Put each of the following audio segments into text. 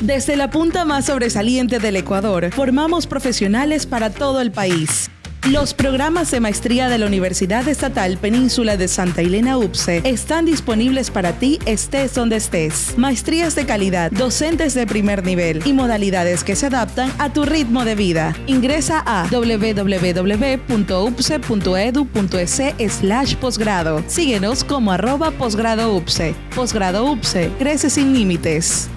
Desde la punta más sobresaliente del Ecuador, formamos profesionales para todo el país. Los programas de maestría de la Universidad Estatal Península de Santa Elena UPCE están disponibles para ti estés donde estés. Maestrías de calidad, docentes de primer nivel y modalidades que se adaptan a tu ritmo de vida. Ingresa a www.upce.edu.es/posgrado. Síguenos como @posgradoupce. Posgrado UPCE, crece sin límites.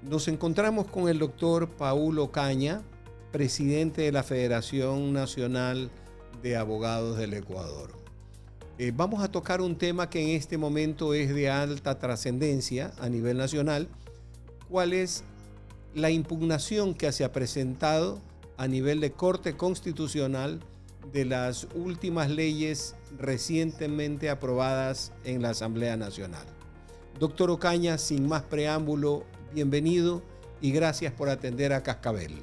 Nos encontramos con el doctor Paul Ocaña, presidente de la Federación Nacional de Abogados del Ecuador. Vamos a tocar un tema que en este momento es de alta trascendencia a nivel nacional. ¿Cuál es la impugnación que se ha presentado a nivel de Corte Constitucional de las últimas leyes recientemente aprobadas en la Asamblea Nacional? Doctor Ocaña, sin más preámbulo, bienvenido y gracias por atender a Cascabel.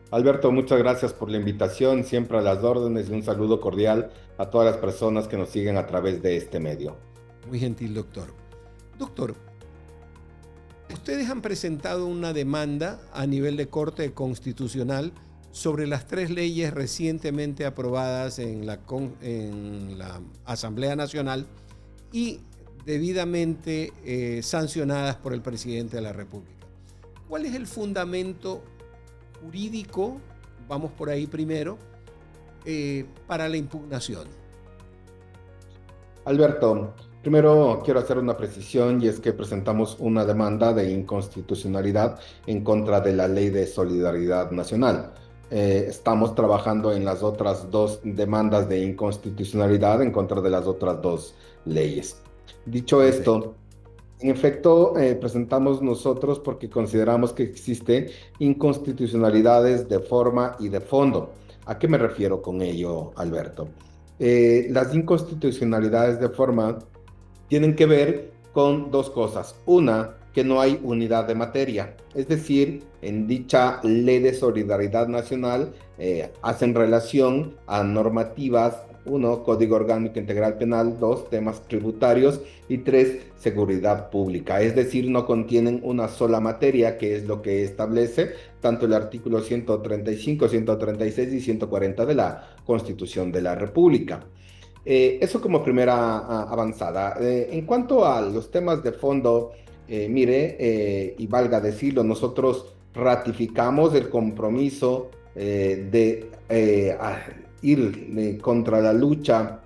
Alberto, muchas gracias por la invitación, siempre a las órdenes, y un saludo cordial a todas las personas que nos siguen a través de este medio. Muy gentil, doctor. Doctor, ustedes han presentado una demanda a nivel de Corte Constitucional sobre las 3 leyes recientemente aprobadas en la Asamblea Nacional y debidamente sancionadas por el presidente de la República. ¿Cuál es el fundamento jurídico, vamos por ahí primero, para la impugnación? Alberto, primero quiero hacer una precisión, y es que presentamos una demanda de inconstitucionalidad en contra de la Ley de Solidaridad Nacional. Estamos trabajando en las otras 2 demandas de inconstitucionalidad en contra de las otras 2 leyes. Dicho esto, en efecto, presentamos nosotros porque consideramos que existen inconstitucionalidades de forma y de fondo. ¿A qué me refiero con ello, Alberto? Las inconstitucionalidades de forma tienen que ver con 2 cosas. Una, que no hay unidad de materia. Es decir, en dicha Ley de Solidaridad Nacional hacen relación a normativas: 1, Código Orgánico Integral Penal; 2, temas tributarios; y 3, seguridad pública. Es decir, no contienen una sola materia, que es lo que establece tanto el artículo 135, 136 y 140 de la Constitución de la República. Eso como primera avanzada. En cuanto a los temas de fondo, y valga decirlo, nosotros ratificamos el compromiso de ir contra la lucha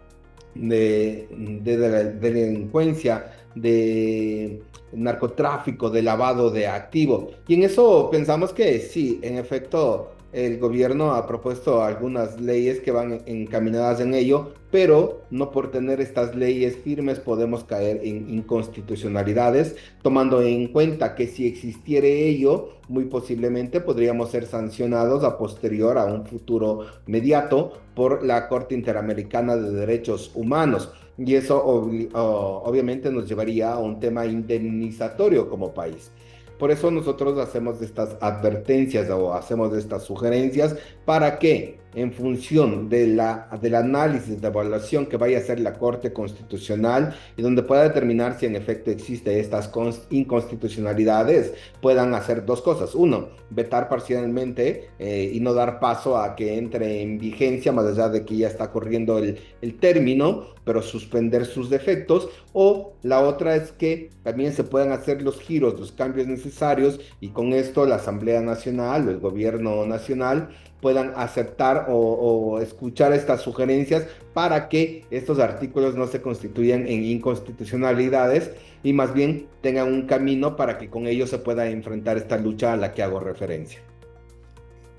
de la delincuencia, de narcotráfico, de lavado de activo. Y en eso pensamos que sí, en efecto, el gobierno ha propuesto algunas leyes que van encaminadas en ello, pero no por tener estas leyes firmes podemos caer en inconstitucionalidades, tomando en cuenta que si existiera ello, muy posiblemente podríamos ser sancionados a posterior, a un futuro inmediato, por la Corte Interamericana de Derechos Humanos. Y eso obviamente nos llevaría a un tema indemnizatorio como país. Por eso nosotros hacemos estas advertencias o hacemos estas sugerencias para que, en función del análisis de evaluación que vaya a hacer la Corte Constitucional, y donde pueda determinar si en efecto existe estas inconstitucionalidades, puedan hacer 2 cosas. 1, vetar parcialmente y no dar paso a que entre en vigencia, más allá de que ya está corriendo el término, pero suspender sus defectos. O la otra es que también se puedan hacer los giros, los cambios necesarios, y con esto la Asamblea Nacional o el Gobierno Nacional puedan aceptar o escuchar estas sugerencias para que estos artículos no se constituyan en inconstitucionalidades y más bien tengan un camino para que con ellos se pueda enfrentar esta lucha a la que hago referencia.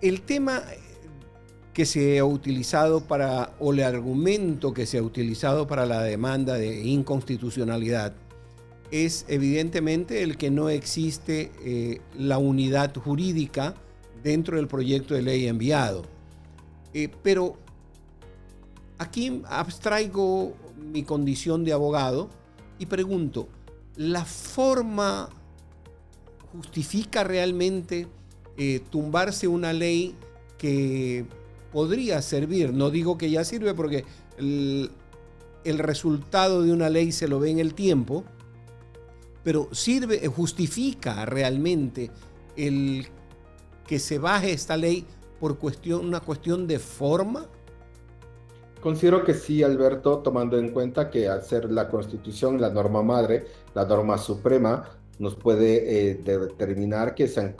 El tema que se ha utilizado o el argumento que se ha utilizado para la demanda de inconstitucionalidad es evidentemente el que no existe la unidad jurídica dentro del proyecto de ley enviado. Pero aquí abstraigo mi condición de abogado y pregunto, ¿la forma justifica realmente tumbarse una ley que podría servir? No digo que ya sirve, porque el resultado de una ley se lo ve en el tiempo, pero justifica realmente el que se baje esta ley por una cuestión de forma. Considero que sí, Alberto, tomando en cuenta que al ser la Constitución la norma madre, la norma suprema, nos puede determinar que se han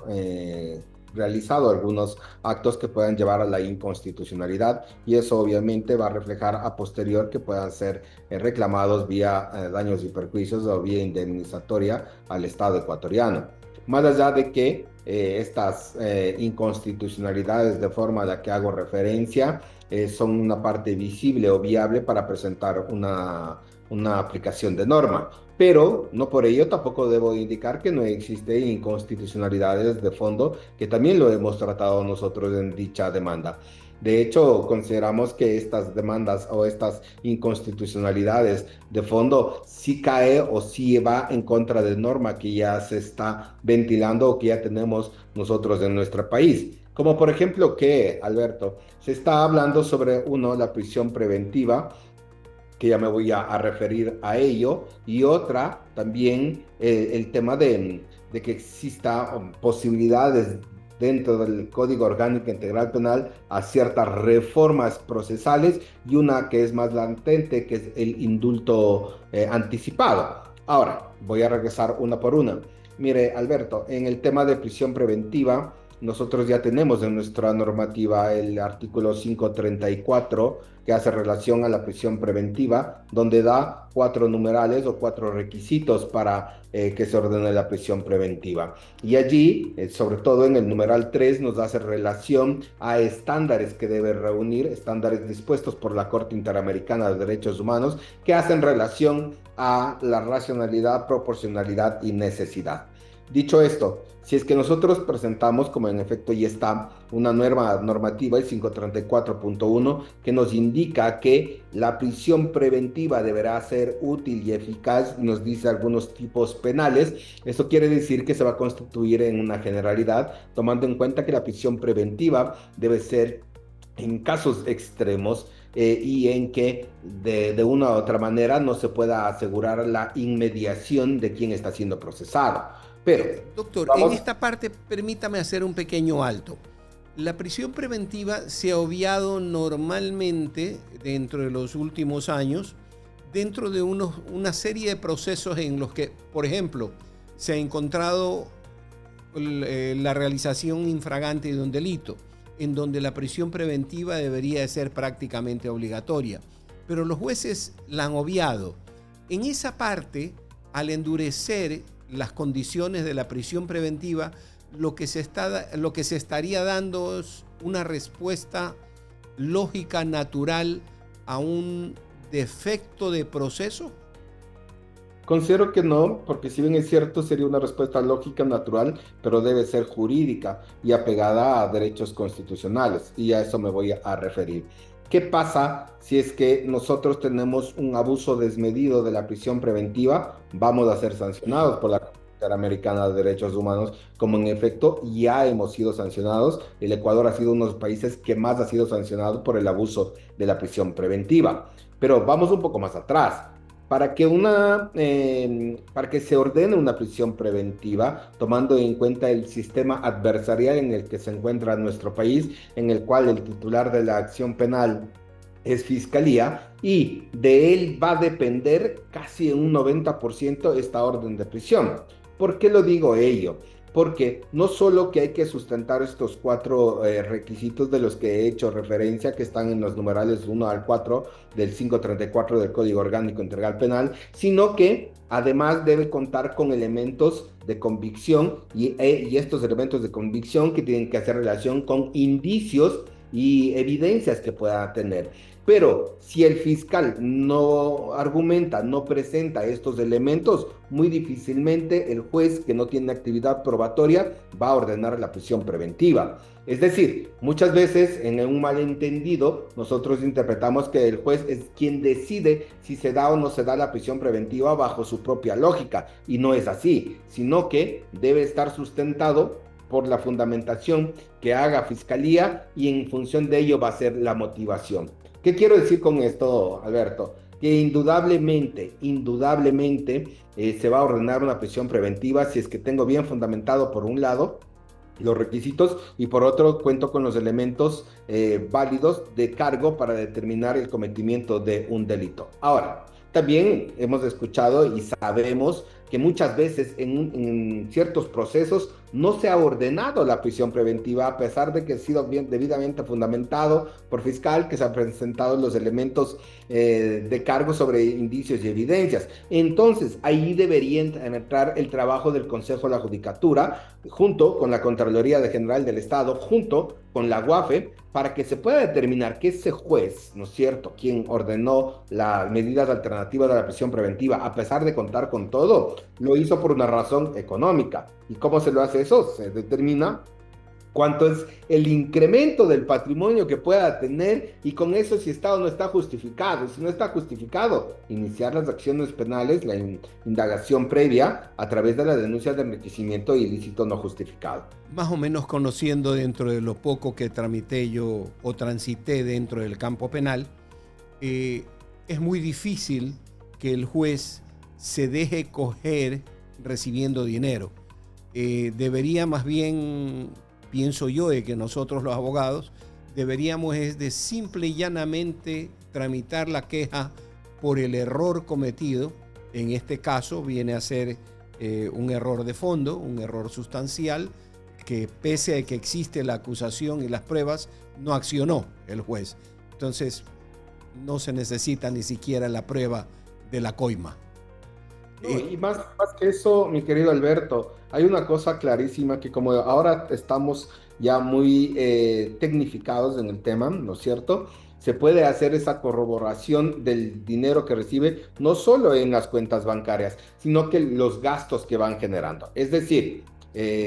realizado algunos actos que puedan llevar a la inconstitucionalidad, y eso obviamente va a reflejar a posterior que puedan ser reclamados vía daños y perjuicios o vía indemnizatoria al Estado ecuatoriano. Más allá de que estas inconstitucionalidades de forma a la que hago referencia son una parte visible o viable para presentar una aplicación de norma. Pero no por ello tampoco debo indicar que no existen inconstitucionalidades de fondo, que también lo hemos tratado nosotros en dicha demanda. De hecho, consideramos que estas demandas o estas inconstitucionalidades de fondo sí cae o sí va en contra de norma que ya se está ventilando o que ya tenemos nosotros en nuestro país. Como por ejemplo que, Alberto, se está hablando sobre la prisión preventiva, que ya me voy a referir a ello, y otra también el tema de que exista posibilidades dentro del Código Orgánico Integral Penal a ciertas reformas procesales, y una que es más latente, que es el indulto anticipado. Ahora, voy a regresar una por una. Mire, Alberto, en el tema de prisión preventiva, nosotros ya tenemos en nuestra normativa el artículo 534, que hace relación a la prisión preventiva, donde da 4 numerales o 4 requisitos para que se ordene la prisión preventiva. Y allí, sobre todo en el numeral 3, nos hace relación a estándares que debe reunir, estándares dispuestos por la Corte Interamericana de Derechos Humanos, que hacen relación a la racionalidad, proporcionalidad y necesidad. Dicho esto, si es que nosotros presentamos, como en efecto ya está, una nueva normativa, el 534.1, que nos indica que la prisión preventiva deberá ser útil y eficaz, nos dice algunos tipos penales. Esto quiere decir que se va a constituir en una generalidad, tomando en cuenta que la prisión preventiva debe ser en casos extremos y en que de una u otra manera no se pueda asegurar la inmediación de quien está siendo procesado. Pero, doctor, en esta parte permítame hacer un pequeño alto. La prisión preventiva se ha obviado normalmente dentro de los últimos años, dentro de una serie de procesos en los que, por ejemplo, se ha encontrado la realización infragante de un delito, en donde la prisión preventiva debería de ser prácticamente obligatoria, pero los jueces la han obviado. En esa parte, al endurecer las condiciones de la prisión preventiva, lo que se estaría dando es una respuesta lógica, natural a un defecto de proceso. Considero que no, porque si bien es cierto, sería una respuesta lógica, natural, pero debe ser jurídica y apegada a derechos constitucionales, y a eso me voy a referir. ¿Qué pasa si es que nosotros tenemos un abuso desmedido de la prisión preventiva? Vamos a ser sancionados por la Corte Interamericana de Derechos Humanos, como en efecto ya hemos sido sancionados. El Ecuador ha sido uno de los países que más ha sido sancionado por el abuso de la prisión preventiva. Pero vamos un poco más atrás. Para que se ordene una prisión preventiva, tomando en cuenta el sistema adversarial en el que se encuentra nuestro país, en el cual el titular de la acción penal es Fiscalía, y de él va a depender casi en un 90% esta orden de prisión. ¿Por qué lo digo ello? Porque no solo que hay que sustentar estos 4 requisitos de los que he hecho referencia, que están en los numerales 1 al 4 del 534 del Código Orgánico Integral Penal, sino que además debe contar con elementos de convicción y estos elementos de convicción que tienen que hacer relación con indicios y evidencias que pueda tener. Pero si el fiscal no argumenta, no presenta estos elementos, muy difícilmente el juez, que no tiene actividad probatoria, va a ordenar la prisión preventiva. Es decir, muchas veces en un malentendido nosotros interpretamos que el juez es quien decide si se da o no se da la prisión preventiva bajo su propia lógica, y no es así, sino que debe estar sustentado por la fundamentación que haga Fiscalía, y en función de ello va a ser la motivación. ¿Qué quiero decir con esto, Alberto? que indudablemente, se va a ordenar una prisión preventiva si es que tengo bien fundamentado, por un lado, los requisitos, y por otro cuento con los elementos válidos de cargo para determinar el cometimiento de un delito. Ahora, también hemos escuchado y sabemos que muchas veces en ciertos procesos no se ha ordenado la prisión preventiva, a pesar de que ha sido debidamente fundamentado por fiscal, que se han presentado los elementos de cargo sobre indicios y evidencias. Entonces, ahí debería entrar el trabajo del Consejo de la Judicatura, junto con la Contraloría General del Estado, junto con la UAFE, para que se pueda determinar que ese juez, ¿no es cierto?, quien ordenó las medidas alternativas de la prisión preventiva, a pesar de contar con todo, lo hizo por una razón económica. ¿Y cómo se lo hace eso? Se determina cuánto es el incremento del patrimonio que pueda tener, y con eso, si está o no está justificado. Si no está justificado, iniciar las acciones penales, la indagación previa a través de la denuncia de enriquecimiento ilícito no justificado. Más o menos conociendo, dentro de lo poco que tramité yo o transité dentro del campo penal, es muy difícil que el juez se deje coger recibiendo dinero. Debería más bien, pienso yo, de que nosotros los abogados deberíamos es de simple y llanamente tramitar la queja por el error cometido. En este caso viene a ser un error de fondo, un error sustancial, que pese a que existe la acusación y las pruebas, no accionó el juez. Entonces, no se necesita ni siquiera la prueba de la coima. No, y más que eso, mi querido Alberto, hay una cosa clarísima, que como ahora estamos ya muy tecnificados en el tema, ¿no es cierto?, se puede hacer esa corroboración del dinero que recibe, no solo en las cuentas bancarias, sino que los gastos que van generando. Es decir,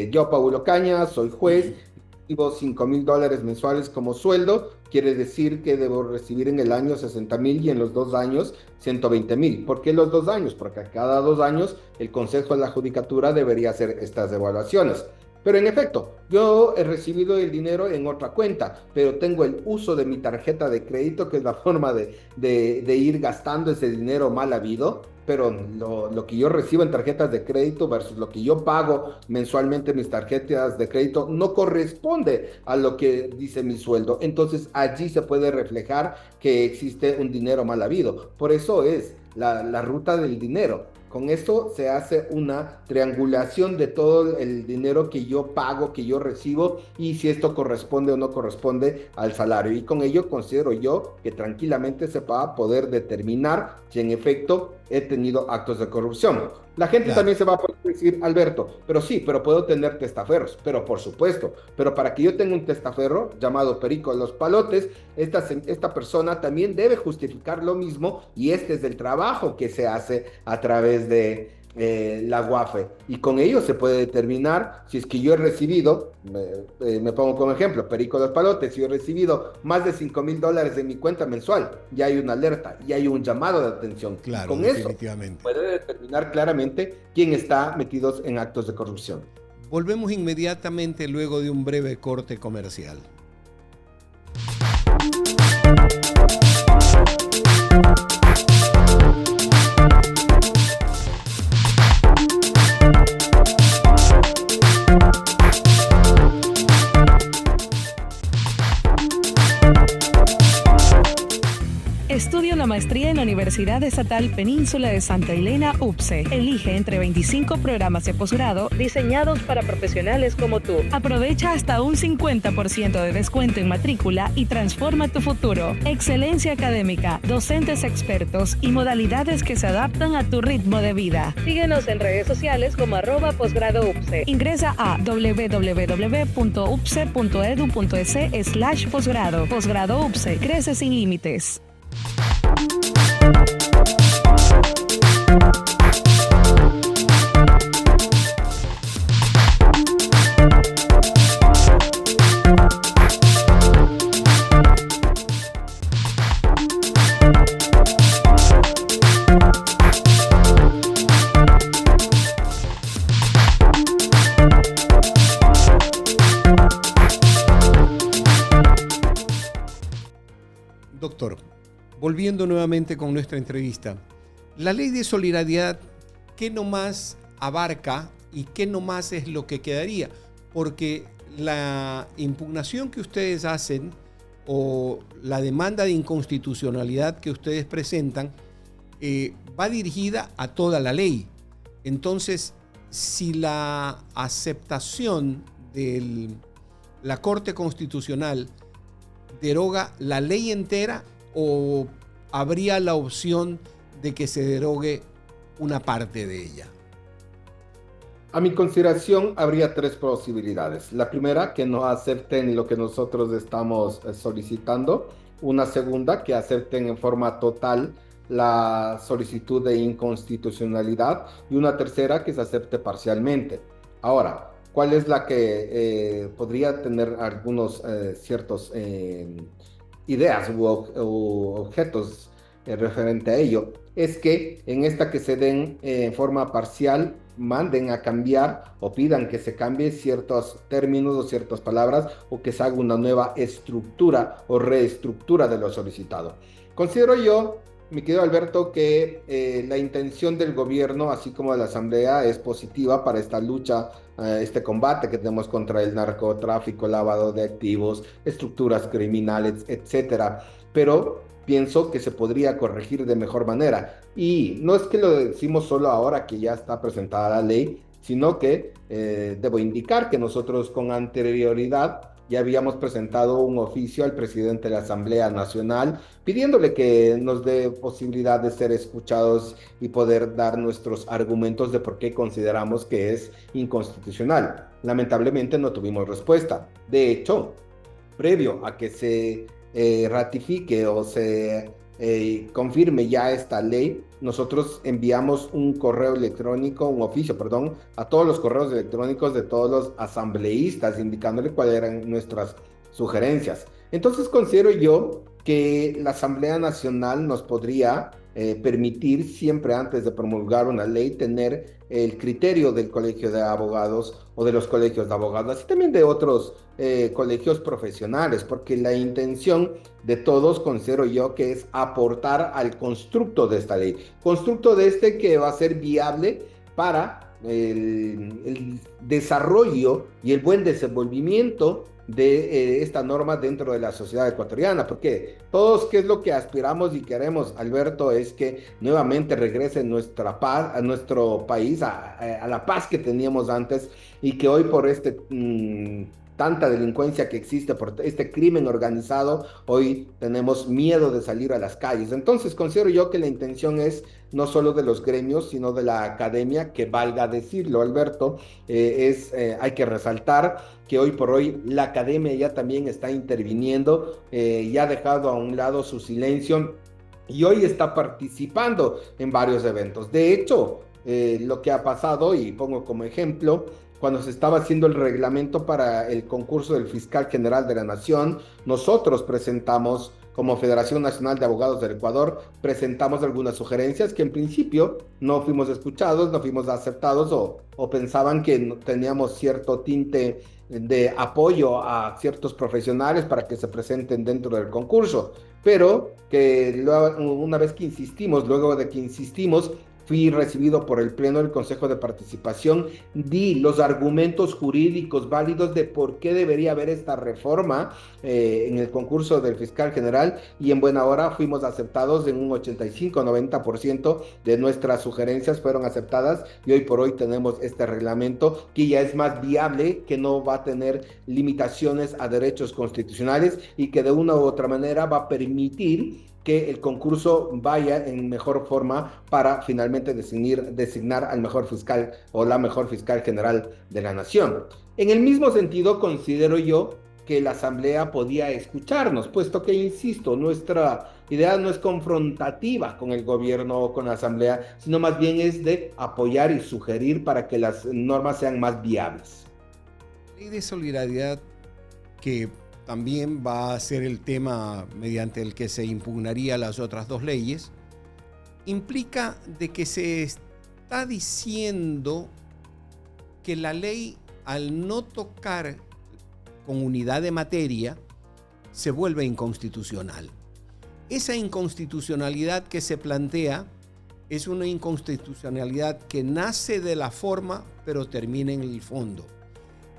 yo, Paulo Cañas, soy juez, recibo $5,000 mensuales como sueldo, quiere decir que debo recibir en el año 60,000 y en los 2 años 120,000. ¿Por qué los 2 años? Porque cada 2 años el Consejo de la Judicatura debería hacer estas evaluaciones. Pero en efecto, yo he recibido el dinero en otra cuenta, pero tengo el uso de mi tarjeta de crédito, que es la forma de ir gastando ese dinero mal habido. Pero lo que yo recibo en tarjetas de crédito versus lo que yo pago mensualmente en mis tarjetas de crédito no corresponde a lo que dice mi sueldo. Entonces allí se puede reflejar que existe un dinero mal habido. Por eso es la ruta del dinero. Con esto se hace una triangulación de todo el dinero que yo pago, que yo recibo, y si esto corresponde o no corresponde al salario. Y con ello considero yo que tranquilamente se va a poder determinar si en efecto he tenido actos de corrupción. La gente también se va a poder decir, Alberto, pero sí, pero puedo tener testaferros. Pero por supuesto, pero para que yo tenga un testaferro llamado Perico de los Palotes, esta persona también debe justificar lo mismo, y este es el trabajo que se hace a través de la UAFE, y con ello se puede determinar si es que yo he recibido, me pongo como ejemplo, Perico de los Palotes, si yo he recibido más de $5,000 en mi cuenta mensual, ya hay una alerta, ya hay un llamado de atención. Claro, con eso puede determinar claramente quién está metido en actos de corrupción. Volvemos inmediatamente luego de un breve corte comercial. Estudia una maestría en la Universidad Estatal Península de Santa Elena, UPCE. Elige entre 25 programas de posgrado diseñados para profesionales como tú. Aprovecha hasta un 50% de descuento en matrícula y transforma tu futuro. Excelencia académica, docentes expertos y modalidades que se adaptan a tu ritmo de vida. Síguenos en redes sociales como @posgradoupce. Ingresa a www.upce.edu.es/posgrado. Posgrado UPCE. Crece sin límites. Doctor, volviendo nuevamente con nuestra entrevista, la ley de solidaridad, ¿qué nomás abarca y qué nomás es lo que quedaría? Porque la impugnación que ustedes hacen o la demanda de inconstitucionalidad que ustedes presentan va dirigida a toda la ley. Entonces, si la aceptación de la Corte Constitucional deroga la ley entera, o habría la opción de que se derogue una parte de ella. A mi consideración, habría tres posibilidades. La primera, que no acepten lo que nosotros estamos solicitando. Una segunda, que acepten en forma total la solicitud de inconstitucionalidad. Y una tercera, que se acepte parcialmente. Ahora, ¿cuál es la que podría tener algunos ciertos ideas u objetos referente a ello? Es que en esta que se den en forma parcial, manden a cambiar o pidan que se cambie ciertos términos o ciertas palabras, o que se haga una nueva estructura o reestructura de lo solicitado. Considero yo, mi querido Alberto, que la intención del gobierno, así como de la Asamblea, es positiva para esta lucha, este combate que tenemos contra el narcotráfico, lavado de activos, estructuras criminales, etcétera. Pero pienso que se podría corregir de mejor manera. Y no es que lo decimos solo ahora que ya está presentada la ley, sino que debo indicar que nosotros con anterioridad ya habíamos presentado un oficio al presidente de la Asamblea Nacional pidiéndole que nos dé posibilidad de ser escuchados y poder dar nuestros argumentos de por qué consideramos que es inconstitucional. Lamentablemente no tuvimos respuesta. De hecho, previo a que se ratifique o se confirme ya esta ley, nosotros enviamos un correo electrónico, un oficio, perdón, a todos los correos electrónicos de todos los asambleístas, indicándole cuáles eran nuestras sugerencias. Entonces considero yo que la Asamblea Nacional nos podría permitir, siempre antes de promulgar una ley, tener el criterio del Colegio de Abogados o de los colegios de abogados, y también de otros colegios profesionales, porque la intención de todos, considero yo, que es aportar al constructo de esta ley, constructo de este que va a ser viable para el desarrollo y el buen desenvolvimiento de esta norma dentro de la sociedad ecuatoriana, porque todos, ¿qué es lo que aspiramos y queremos, Alberto? Es que nuevamente regrese nuestra paz a nuestro país, a la paz que teníamos antes, y que hoy por tanta delincuencia que existe, por este crimen organizado, hoy tenemos miedo de salir a las calles. Entonces considero yo que la intención es no solo de los gremios, sino de la academia, que valga decirlo, Alberto, hay que resaltar que hoy por hoy la academia ya también está interviniendo, ya ha dejado a un lado su silencio y hoy está participando en varios eventos. De hecho, lo que ha pasado, y pongo como ejemplo, cuando se estaba haciendo el reglamento para el concurso del Fiscal General de la Nación, nosotros presentamos, como Federación Nacional de Abogados del Ecuador, presentamos algunas sugerencias que en principio no fuimos escuchados, no fuimos aceptados, o pensaban que teníamos cierto tinte de apoyo a ciertos profesionales para que se presenten dentro del concurso, pero que una vez que insistimos, luego de que insistimos, fui recibido por el Pleno del Consejo de Participación, di los argumentos jurídicos válidos de por qué debería haber esta reforma en el concurso del Fiscal General, y en buena hora fuimos aceptados en un 85-90% de nuestras sugerencias fueron aceptadas, y hoy por hoy tenemos este reglamento que ya es más viable, que no va a tener limitaciones a derechos constitucionales y que de una u otra manera va a permitir que el concurso vaya en mejor forma para finalmente designar al mejor fiscal o la mejor fiscal general de la nación. En el mismo sentido, considero yo que la Asamblea podía escucharnos, puesto que, insisto, nuestra idea no es confrontativa con el gobierno o con la Asamblea, sino más bien es de apoyar y sugerir para que las normas sean más viables. La ley de solidaridad, que también va a ser el tema mediante el que se impugnaría las otras dos leyes, implica de que se está diciendo que la ley, al no tocar con unidad de materia, se vuelve inconstitucional. Esa inconstitucionalidad que se plantea es una inconstitucionalidad que nace de la forma, pero termina en el fondo.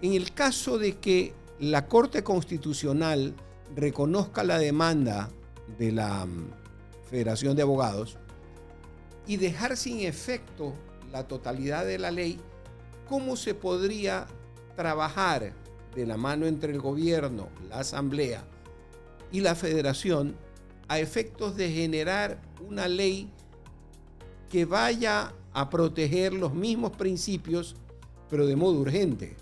En el caso de que la Corte Constitucional reconozca la demanda de la Federación de Abogados y dejar sin efecto la totalidad de la ley, ¿cómo se podría trabajar de la mano entre el gobierno, la Asamblea y la Federación a efectos de generar una ley que vaya a proteger los mismos principios, pero de modo urgente?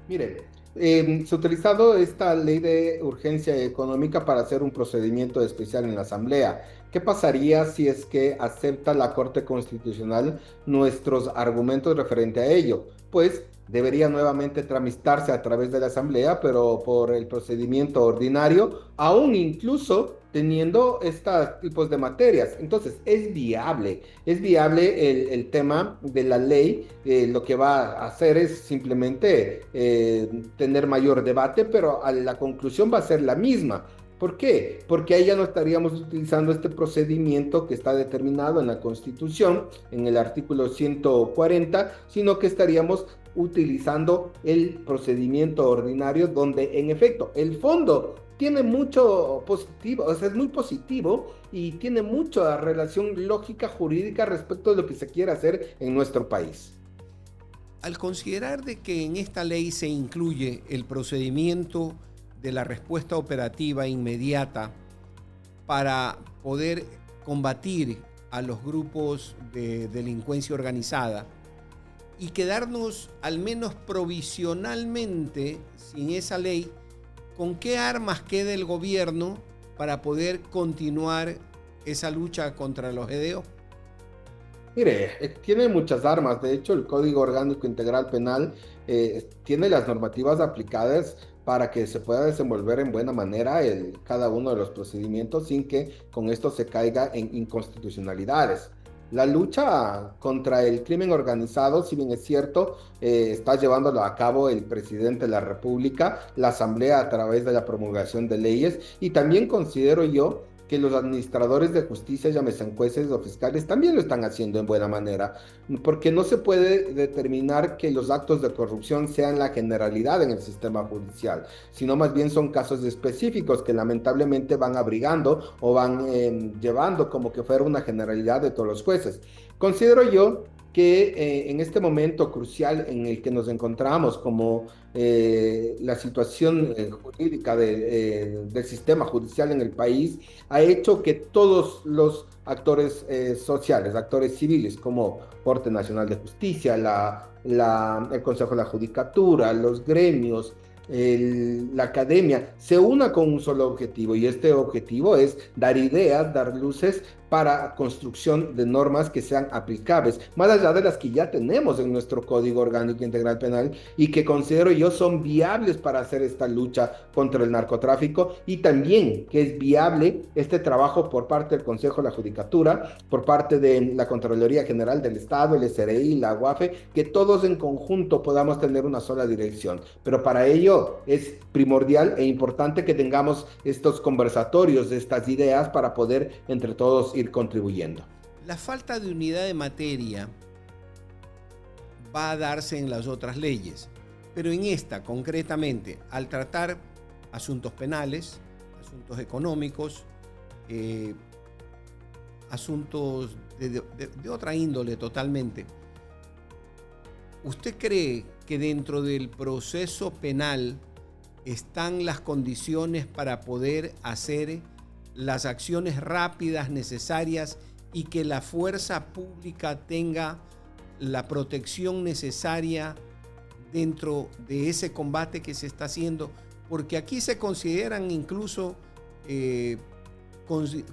Mire, se ha utilizado esta ley de urgencia económica para hacer un procedimiento especial en la Asamblea. ¿Qué pasaría si es que acepta la Corte Constitucional nuestros argumentos referente a ello? Pues debería nuevamente tramitarse a través de la Asamblea, pero por el procedimiento ordinario, aún incluso teniendo estos tipos de materias. Entonces, es viable el tema de la ley. Lo que va a hacer es simplemente tener mayor debate, pero a la conclusión va a ser la misma. ¿Por qué? Porque ahí ya no estaríamos utilizando este procedimiento que está determinado en la Constitución, en el artículo 140, sino que estaríamos utilizando el procedimiento ordinario, donde en efecto el fondo tiene mucho positivo, o sea, es muy positivo y tiene mucha relación lógica jurídica respecto de lo que se quiere hacer en nuestro país. Al considerar de que en esta ley se incluye el procedimiento de la respuesta operativa inmediata para poder combatir a los grupos de delincuencia organizada y quedarnos al menos provisionalmente sin esa ley, ¿con qué armas queda el gobierno para poder continuar esa lucha contra los GDO? Mire, tiene muchas armas. De hecho, el Código Orgánico Integral Penal tiene las normativas aplicadas para que se pueda desenvolver en buena manera cada uno de los procedimientos sin que con esto se caiga en inconstitucionalidades. La lucha contra el crimen organizado, si bien es cierto, está llevándolo a cabo el presidente de la República, la Asamblea a través de la promulgación de leyes, y también considero yo que los administradores de justicia, llámese jueces o fiscales, también lo están haciendo en buena manera, porque no se puede determinar que los actos de corrupción sean la generalidad en el sistema judicial, sino más bien son casos específicos que lamentablemente van abrigando o van llevando como que fuera una generalidad de todos los jueces. Considero yo que en este momento crucial en el que nos encontramos, como la situación jurídica del sistema judicial en el país, ha hecho que todos los actores sociales, actores civiles, como Corte Nacional de Justicia, el Consejo de la Judicatura, los gremios, la academia, se una con un solo objetivo, y este objetivo es dar ideas, dar luces para construcción de normas que sean aplicables, más allá de las que ya tenemos en nuestro Código Orgánico Integral Penal y que considero yo son viables para hacer esta lucha contra el narcotráfico, y también que es viable este trabajo por parte del Consejo de la Judicatura, por parte de la Contraloría General del Estado, el SRI, la UAFE, que todos en conjunto podamos tener una sola dirección. Pero para ello es primordial e importante que tengamos estos conversatorios, estas ideas, para poder entre todos ir contribuyendo. La falta de unidad de materia va a darse en las otras leyes, pero en esta concretamente, al tratar asuntos penales, asuntos económicos, asuntos de otra índole totalmente, ¿usted cree que dentro del proceso penal están las condiciones para poder hacer las acciones rápidas necesarias y que la fuerza pública tenga la protección necesaria dentro de ese combate que se está haciendo? Porque aquí se consideran incluso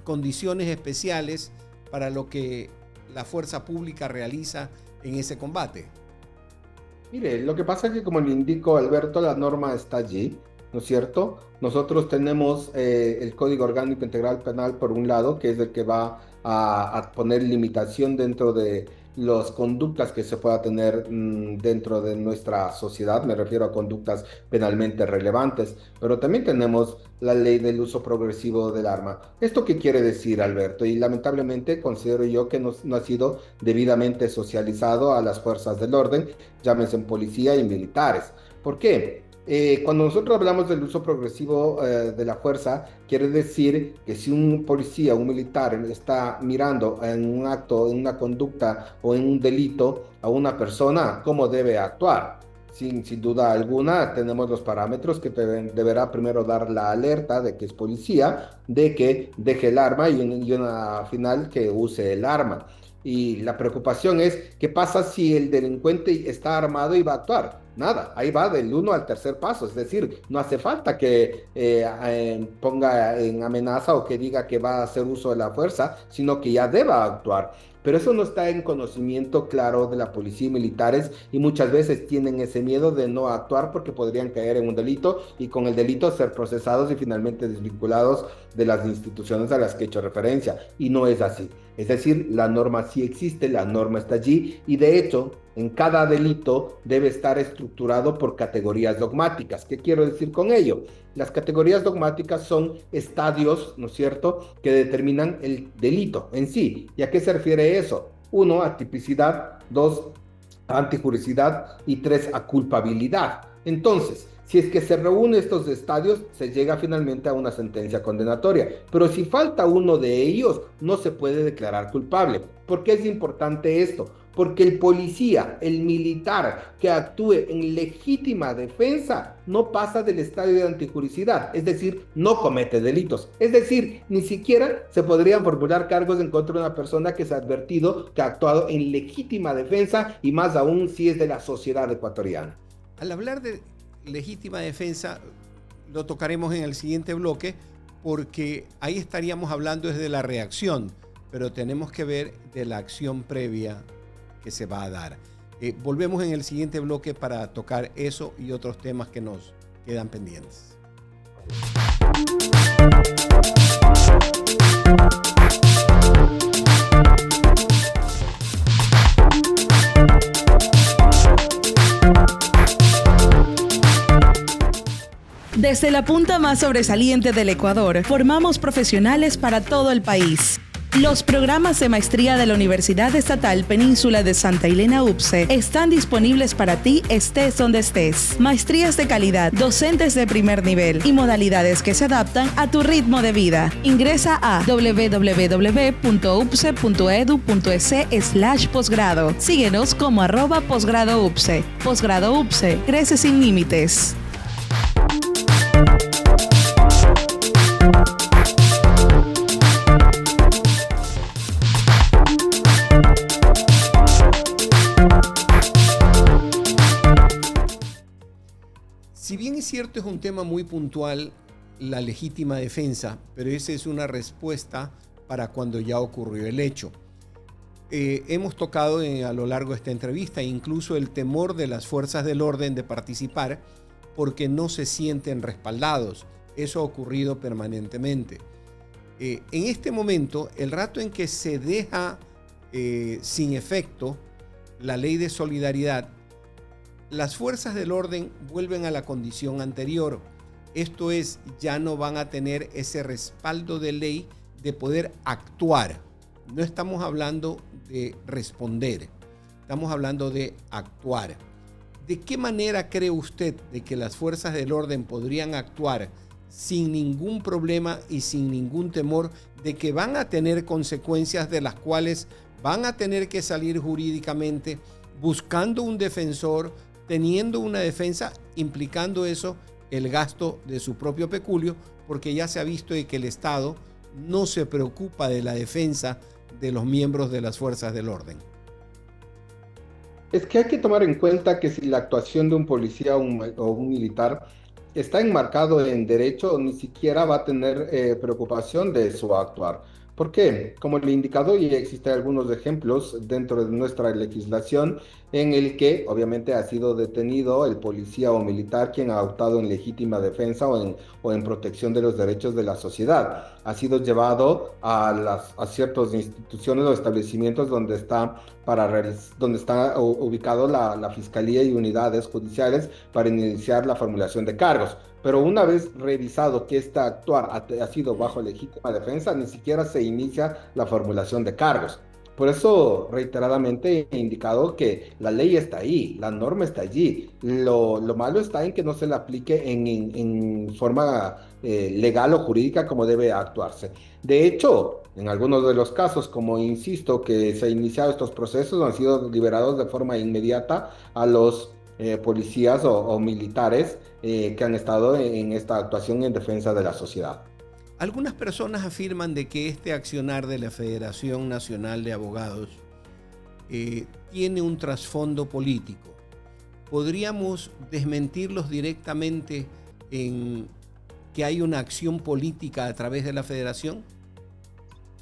condiciones especiales para lo que la fuerza pública realiza en ese combate. Mire, lo que pasa es que, como le indico, Alberto, la norma está allí, ¿no es cierto? Nosotros tenemos el Código Orgánico Integral Penal por un lado, que es el que va a poner limitación dentro de las conductas que se pueda tener dentro de nuestra sociedad, me refiero a conductas penalmente relevantes, pero también tenemos la ley del uso progresivo del arma. ¿Esto qué quiere decir, Alberto? Y lamentablemente considero yo que no ha sido debidamente socializado a las fuerzas del orden, llámense policía y militares. ¿Por qué? Cuando nosotros hablamos del uso progresivo de la fuerza, quiere decir que si un policía, un militar está mirando en un acto, en una conducta o en un delito a una persona, ¿cómo debe actuar? Sin duda alguna, tenemos los parámetros que deberá primero dar la alerta de que es policía, de que deje el arma y una final que use el arma. Y la preocupación es, ¿qué pasa si el delincuente está armado y va a actuar? Nada, ahí va del 1 al tercer paso, es decir, no hace falta que ponga en amenaza o que diga que va a hacer uso de la fuerza, sino que ya deba actuar. Pero eso no está en conocimiento claro de la policía y militares, y muchas veces tienen ese miedo de no actuar porque podrían caer en un delito y con el delito ser procesados y finalmente desvinculados de las instituciones a las que he hecho referencia, y no es así. Es decir, la norma sí existe, la norma está allí, y de hecho, en cada delito debe estar estructurado por categorías dogmáticas. ¿Qué quiero decir con ello? Las categorías dogmáticas son estadios, ¿no es cierto?, que determinan el delito en sí. ¿Y a qué se refiere eso? 1, a tipicidad; 2, a antijuricidad; y 3, a culpabilidad. Entonces, si es que se reúnen estos estadios, se llega finalmente a una sentencia condenatoria. Pero si falta uno de ellos, no se puede declarar culpable. ¿Por qué es importante esto? Porque el policía, el militar que actúe en legítima defensa no pasa del estadio de antijuricidad, es decir, no comete delitos. Es decir, ni siquiera se podrían formular cargos en contra de una persona que se ha advertido que ha actuado en legítima defensa, y más aún si es de la sociedad ecuatoriana. Al hablar de legítima defensa, lo tocaremos en el siguiente bloque, porque ahí estaríamos hablando desde la reacción, pero tenemos que ver de la acción previa que se va a dar. Volvemos en el siguiente bloque para tocar eso y otros temas que nos quedan pendientes. Desde la punta más sobresaliente del Ecuador, formamos profesionales para todo el país. Los programas de maestría de la Universidad Estatal Península de Santa Elena UPCE están disponibles para ti, estés donde estés. Maestrías de calidad, docentes de primer nivel y modalidades que se adaptan a tu ritmo de vida. Ingresa a www.upce.edu.es/posgrado. Síguenos como @posgradoupce. Posgrado UPCE, crece sin límites. Si bien es cierto, es un tema muy puntual, la legítima defensa, pero esa es una respuesta para cuando ya ocurrió el hecho. Hemos tocado a lo largo de esta entrevista incluso el temor de las fuerzas del orden de participar porque no se sienten respaldados. Eso ha ocurrido permanentemente. En este momento, el rato en que se deja sin efecto la ley de solidaridad, las fuerzas del orden vuelven a la condición anterior. Esto es, ya no van a tener ese respaldo de ley de poder actuar. No estamos hablando de responder, estamos hablando de actuar. ¿De qué manera cree usted de que las fuerzas del orden podrían actuar sin ningún problema y sin ningún temor de que van a tener consecuencias de las cuales van a tener que salir jurídicamente buscando un defensor, teniendo una defensa, implicando eso el gasto de su propio peculio, porque ya se ha visto de que el Estado no se preocupa de la defensa de los miembros de las fuerzas del orden? Es que hay que tomar en cuenta que si la actuación de un policía o un militar está enmarcado en derecho, ni siquiera va a tener preocupación de su actuar. ¿Por qué? Como le he indicado, y existen algunos ejemplos dentro de nuestra legislación en el que obviamente ha sido detenido el policía o militar quien ha optado en legítima defensa o en protección de los derechos de la sociedad. Ha sido llevado a ciertas instituciones o establecimientos donde está ubicado la Fiscalía y unidades judiciales para iniciar la formulación de cargos. Pero una vez revisado que este actuar ha sido bajo legítima defensa, ni siquiera se inicia la formulación de cargos. Por eso, reiteradamente he indicado que la ley está ahí, la norma está allí. Lo malo está en que no se la aplique en forma legal o jurídica como debe actuarse. De hecho, en algunos de los casos, como insisto, que se han iniciado estos procesos, han sido liberados de forma inmediata a los policías o militares que han estado en esta actuación en defensa de la sociedad. Algunas personas afirman de que este accionar de la Federación Nacional de Abogados tiene un trasfondo político. ¿Podríamos desmentirlos directamente en que hay una acción política a través de la Federación?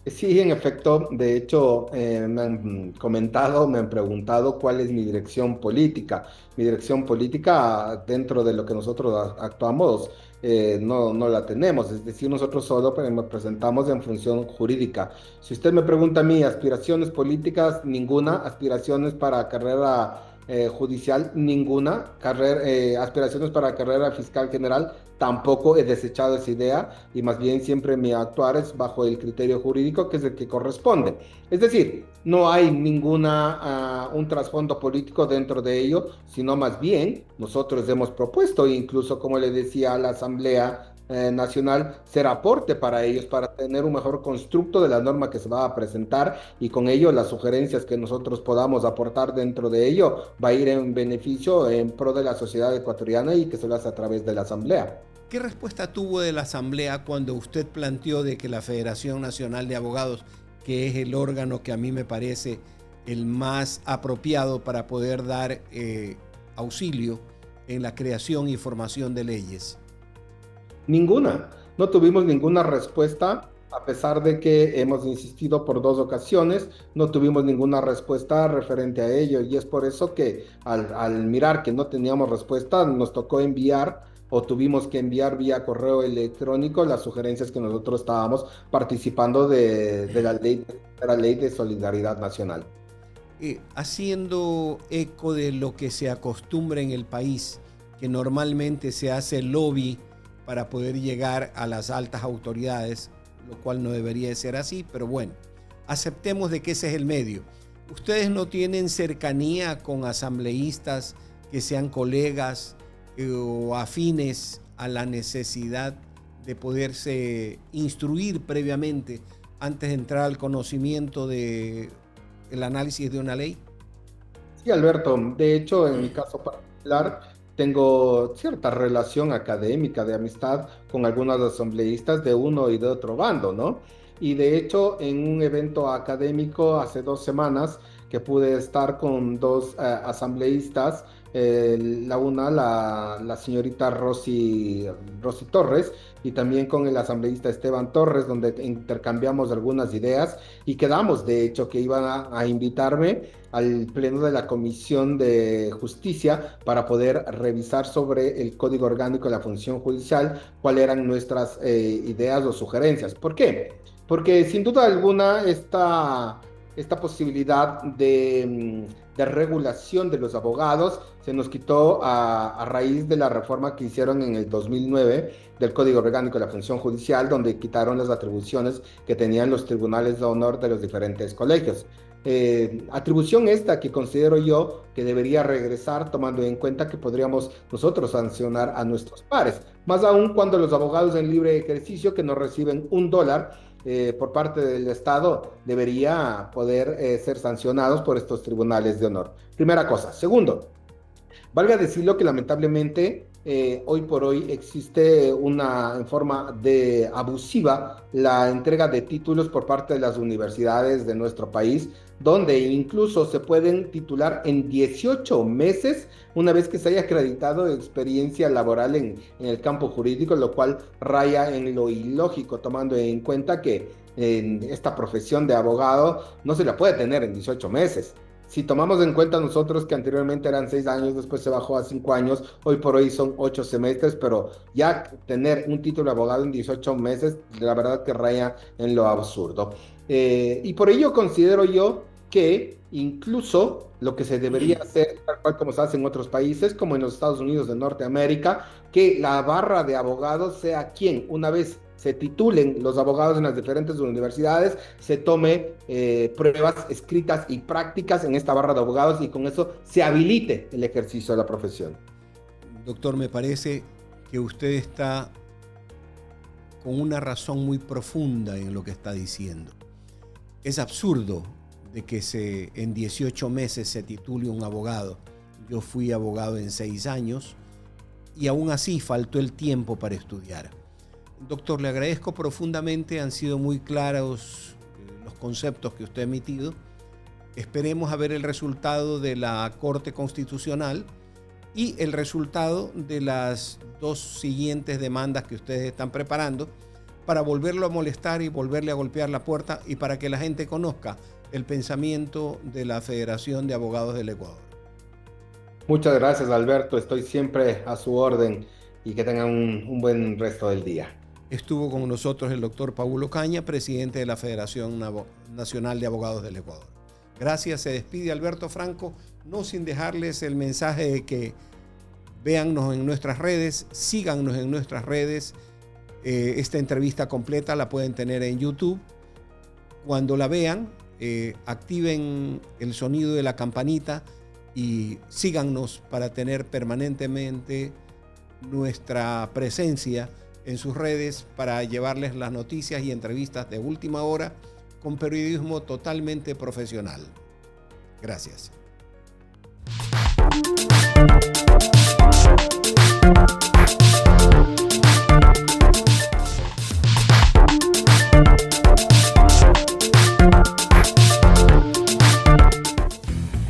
Sí, en efecto, de hecho, me han comentado, me han preguntado cuál es mi dirección política. Mi dirección política dentro de lo que nosotros actuamos no la tenemos, es decir, nosotros solo nos presentamos en función jurídica. Si usted me pregunta a mí, aspiraciones políticas, ninguna, aspiraciones para carrera judicial, ninguna, aspiraciones para carrera fiscal general, tampoco he desechado esa idea y más bien siempre mi actuar es bajo el criterio jurídico que es el que corresponde. Es decir, no hay un trasfondo político dentro de ello, sino más bien nosotros hemos propuesto, incluso como le decía a la Asamblea Nacional, ser aporte para ellos, para tener un mejor constructo de la norma que se va a presentar y con ello las sugerencias que nosotros podamos aportar dentro de ello va a ir en beneficio, en pro de la sociedad ecuatoriana y que se lo hace a través de la Asamblea. ¿Qué respuesta tuvo de la Asamblea cuando usted planteó de que la Federación Nacional de Abogados, que es el órgano que a mí me parece el más apropiado para poder dar auxilio en la creación y formación de leyes? Ninguna, no tuvimos ninguna respuesta, a pesar de que hemos insistido por 2 ocasiones, no tuvimos ninguna respuesta referente a ello y es por eso que al mirar que no teníamos respuesta, nos tocó enviar o tuvimos que enviar vía correo electrónico las sugerencias que nosotros estábamos participando de la ley de solidaridad nacional. Haciendo eco de lo que se acostumbra en el país, que normalmente se hace lobby para poder llegar a las altas autoridades, lo cual no debería de ser así, pero bueno, aceptemos de que ese es el medio. ¿Ustedes no tienen cercanía con asambleístas que sean colegas o afines a la necesidad de poderse instruir previamente antes de entrar al conocimiento del análisis de una ley? Sí, Alberto, de hecho, en mi caso particular, tengo cierta relación académica de amistad con algunos asambleístas de uno y de otro bando, ¿no? Y de hecho, en un evento académico hace 2 semanas que pude estar con 2 asambleístas, la señorita Rosy Torres y también con el asambleísta Esteban Torres, donde intercambiamos algunas ideas y quedamos, de hecho, que iban a invitarme al pleno de la Comisión de Justicia para poder revisar sobre el Código Orgánico de la Función Judicial, cuáles eran nuestras ideas o sugerencias. ¿Por qué? Porque sin duda alguna esta posibilidad de regulación de los abogados se nos quitó a raíz de la reforma que hicieron en el 2009 del Código Orgánico de la Función Judicial, donde quitaron las atribuciones que tenían los tribunales de honor de los diferentes colegios. Atribución esta que considero yo que debería regresar, tomando en cuenta que podríamos nosotros sancionar a nuestros pares, más aún cuando los abogados en libre ejercicio que no reciben $1 por parte del Estado debería poder ser sancionados por estos tribunales de honor. Primera cosa. Segundo, valga decirlo que lamentablemente hoy por hoy existe en forma abusiva la entrega de títulos por parte de las universidades de nuestro país, donde incluso se pueden titular en 18 meses una vez que se haya acreditado experiencia laboral en el campo jurídico, lo cual raya en lo ilógico, tomando en cuenta que en esta profesión de abogado no se la puede tener en 18 meses. Si tomamos en cuenta nosotros que anteriormente eran 6 años, después se bajó a 5 años, hoy por hoy son 8 semestres, pero ya tener un título de abogado en 18 meses, la verdad que raya en lo absurdo. Y por ello considero yo que incluso lo que se debería hacer, tal cual como se hace en otros países, como en los Estados Unidos de Norteamérica, que la barra de abogados sea quien, una vez se titulen los abogados en las diferentes universidades, se tome pruebas escritas y prácticas en esta barra de abogados y con eso se habilite el ejercicio de la profesión. Doctor, me parece que usted está con una razón muy profunda en lo que está diciendo. Es absurdo de que en 18 meses se titule un abogado. Yo fui abogado en 6 años y aún así faltó el tiempo para estudiar. Doctor, le agradezco profundamente, han sido muy claros los conceptos que usted ha emitido. Esperemos a ver el resultado de la Corte Constitucional y el resultado de las 2 siguientes demandas que ustedes están preparando para volverlo a molestar y volverle a golpear la puerta y para que la gente conozca el pensamiento de la Federación de Abogados del Ecuador. Muchas gracias, Alberto. Estoy siempre a su orden y que tengan un buen resto del día. Estuvo con nosotros el doctor Paulo Caña, presidente de la Federación Nacional de Abogados del Ecuador. Gracias, se despide Alberto Franco, no sin dejarles el mensaje de que véannos en nuestras redes, síganos en nuestras redes. Esta entrevista completa la pueden tener en YouTube. Cuando la vean, activen el sonido de la campanita y síganos para tener permanentemente nuestra presencia en sus redes para llevarles las noticias y entrevistas de última hora con periodismo totalmente profesional. Gracias.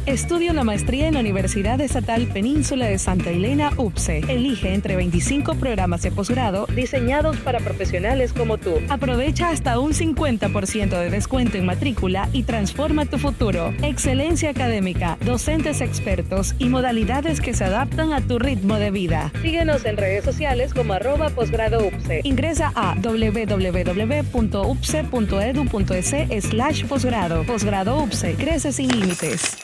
Estudia una maestría en la Universidad Estatal Península de Santa Elena, UPCE. Elige entre 25 programas de posgrado diseñados para profesionales como tú. Aprovecha hasta un 50% de descuento en matrícula y transforma tu futuro. Excelencia académica, docentes expertos y modalidades que se adaptan a tu ritmo de vida. Síguenos en redes sociales como @posgradoupce. Ingresa a www.upce.edu.es/posgrado. Posgrado UPCE, crece sin límites.